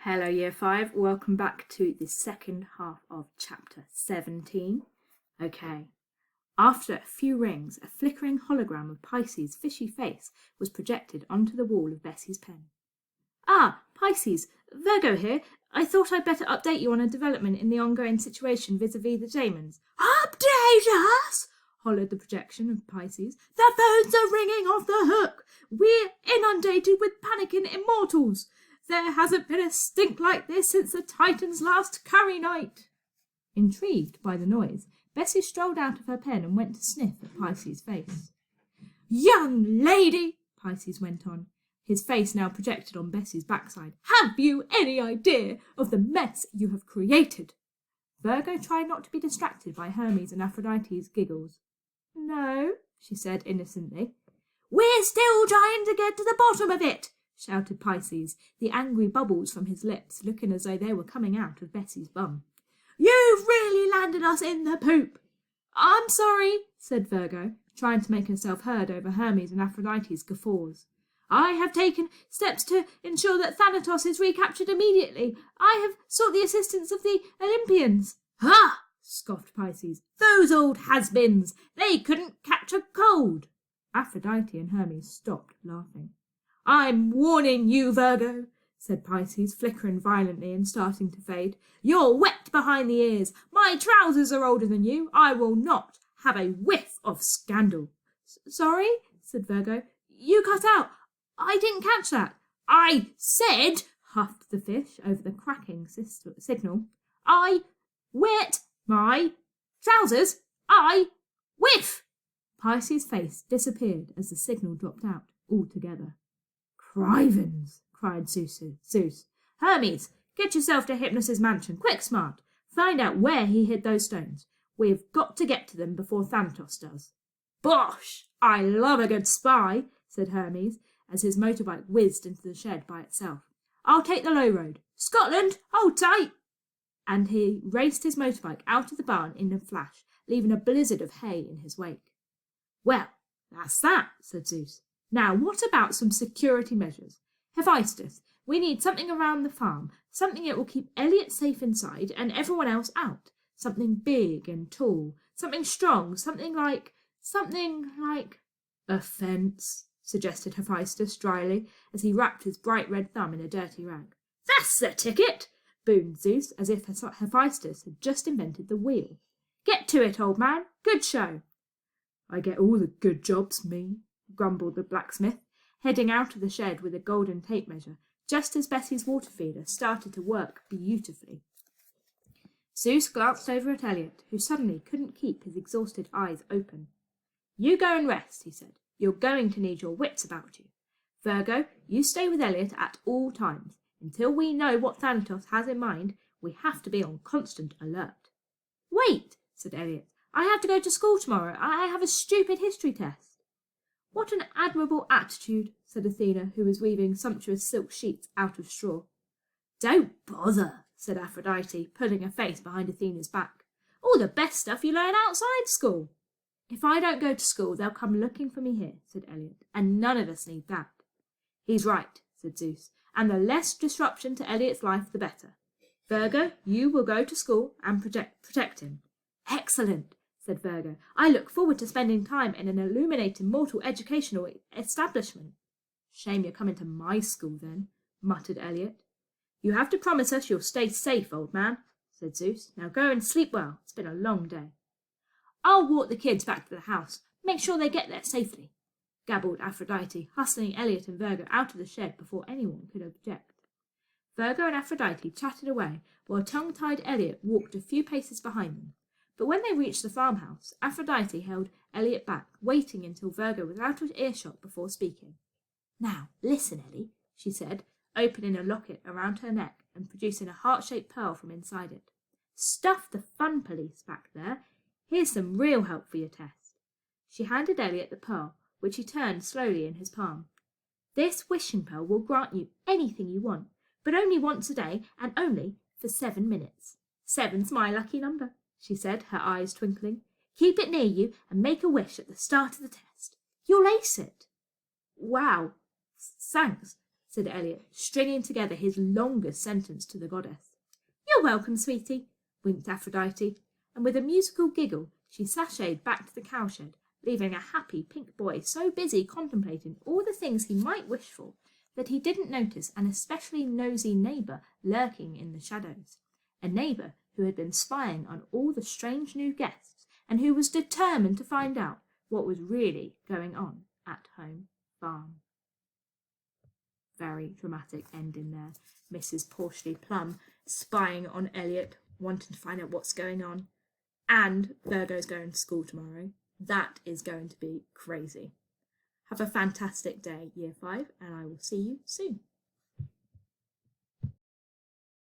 Hello Year 5, welcome back to the second half of chapter 17. Okay, after a few rings, a flickering hologram of Pisces' fishy face was projected onto the wall of Bessie's pen. Ah, Pisces, Virgo here. I thought I'd better update you on a development in the ongoing situation vis-a-vis the Damons. Update us! Hollered the projection of Pisces. The phones are ringing off the hook. We're inundated with panicking immortals. There hasn't been a stink like this since the Titans' last curry night. Intrigued by the noise, Bessie strolled out of her pen and went to sniff at Pisces' face. Young lady, Pisces went on, his face now projected on Bessie's backside, have you any idea of the mess you have created? Virgo tried not to be distracted by Hermes and Aphrodite's giggles. No, she said innocently. We're still trying to get to the bottom of it, shouted Pisces, the angry bubbles from his lips looking as though they were coming out of Bessie's bum. You've really landed us in the poop. I'm sorry, said Virgo, trying to make herself heard over Hermes and Aphrodite's guffaws. I have taken steps to ensure that Thanatos is recaptured immediately. I have sought the assistance of the Olympians. Ha! Scoffed Pisces. Those old has-beens. They couldn't catch a cold. Aphrodite and Hermes stopped laughing. I'm warning you, Virgo, said Pisces, flickering violently and starting to fade. You're wet behind the ears. My trousers are older than you. I will not have a whiff of scandal. Sorry, said Virgo. You cut out. I didn't catch that. I said, huffed the fish over the cracking signal, I wet my trousers. I whiff. Pisces' face disappeared as the signal dropped out altogether. Crivens, cried Zeus. Hermes, get yourself to Hypnos' mansion, quick smart. Find out where he hid those stones. We've got to get to them before Thanatos does. Bosh! I love a good spy, said Hermes, as his motorbike whizzed into the shed by itself. I'll take the low road. Scotland, hold tight! And he raced his motorbike out of the barn in a flash, leaving a blizzard of hay in his wake. Well, that's that, said Zeus. Now, what about some security measures? Hephaestus, we need something around the farm, something that will keep Elliot safe inside and everyone else out. Something big and tall, something strong, something like... A fence, suggested Hephaestus dryly, as he wrapped his bright red thumb in a dirty rag. That's the ticket, boomed Zeus, as if Hephaestus had just invented the wheel. Get to it, old man. Good show. I get all the good jobs, me, grumbled the blacksmith, heading out of the shed with a golden tape measure, just as Bessie's water feeder started to work beautifully. Zeus glanced over at Elliot, who suddenly couldn't keep his exhausted eyes open. You go and rest, he said. You're going to need your wits about you. Virgo, you stay with Elliot at all times. Until we know what Thanatos has in mind, we have to be on constant alert. Wait, said Elliot. I have to go to school tomorrow. I have a stupid history test. What an admirable attitude, said Athena, who was weaving sumptuous silk sheets out of straw. Don't bother, said Aphrodite, pulling a face behind Athena's back. All the best stuff you learn outside school. If I don't go to school, they'll come looking for me here, said Elliot, and none of us need that. He's right, said Zeus, and the less disruption to Elliot's life, the better. Virgo, you will go to school and protect him. Excellent, said Virgo. I look forward to spending time in an illuminating mortal educational establishment. Shame you're coming to my school, then, muttered Elliot. You have to promise us you'll stay safe, old man, said Zeus. Now go and sleep well. It's been a long day. I'll walk the kids back to the house. Make sure they get there safely, gabbled Aphrodite, hustling Elliot and Virgo out of the shed before anyone could object. Virgo and Aphrodite chatted away, while tongue-tied Elliot walked a few paces behind them. But when they reached the farmhouse, Aphrodite held Elliot back, waiting until Virgo was out of earshot before speaking. Now, listen, Ellie, she said, opening a locket around her neck and producing a heart-shaped pearl from inside it. Stuff the fun police back there. Here's some real help for your test. She handed Elliot the pearl, which he turned slowly in his palm. This wishing pearl will grant you anything you want, but only once a day and only for 7 minutes. 7's my lucky number, she said, her eyes twinkling. Keep it near you and make a wish at the start of the test. You'll ace it. Wow. Thanks, said Elliot, stringing together his longest sentence to the goddess. You're welcome, sweetie, winked Aphrodite, and with a musical giggle she sashayed back to the cowshed, leaving a happy pink boy so busy contemplating all the things he might wish for that he didn't notice an especially nosy neighbour lurking in the shadows, a neighbour who had been spying on all the strange new guests and who was determined to find out what was really going on at home farm. Very dramatic ending there. Mrs. Porcely Plum spying on Elliot, wanting to find out what's going on, and Virgo's going to school tomorrow. That is going to be crazy. Have a fantastic day, Year 5, and I will see you soon.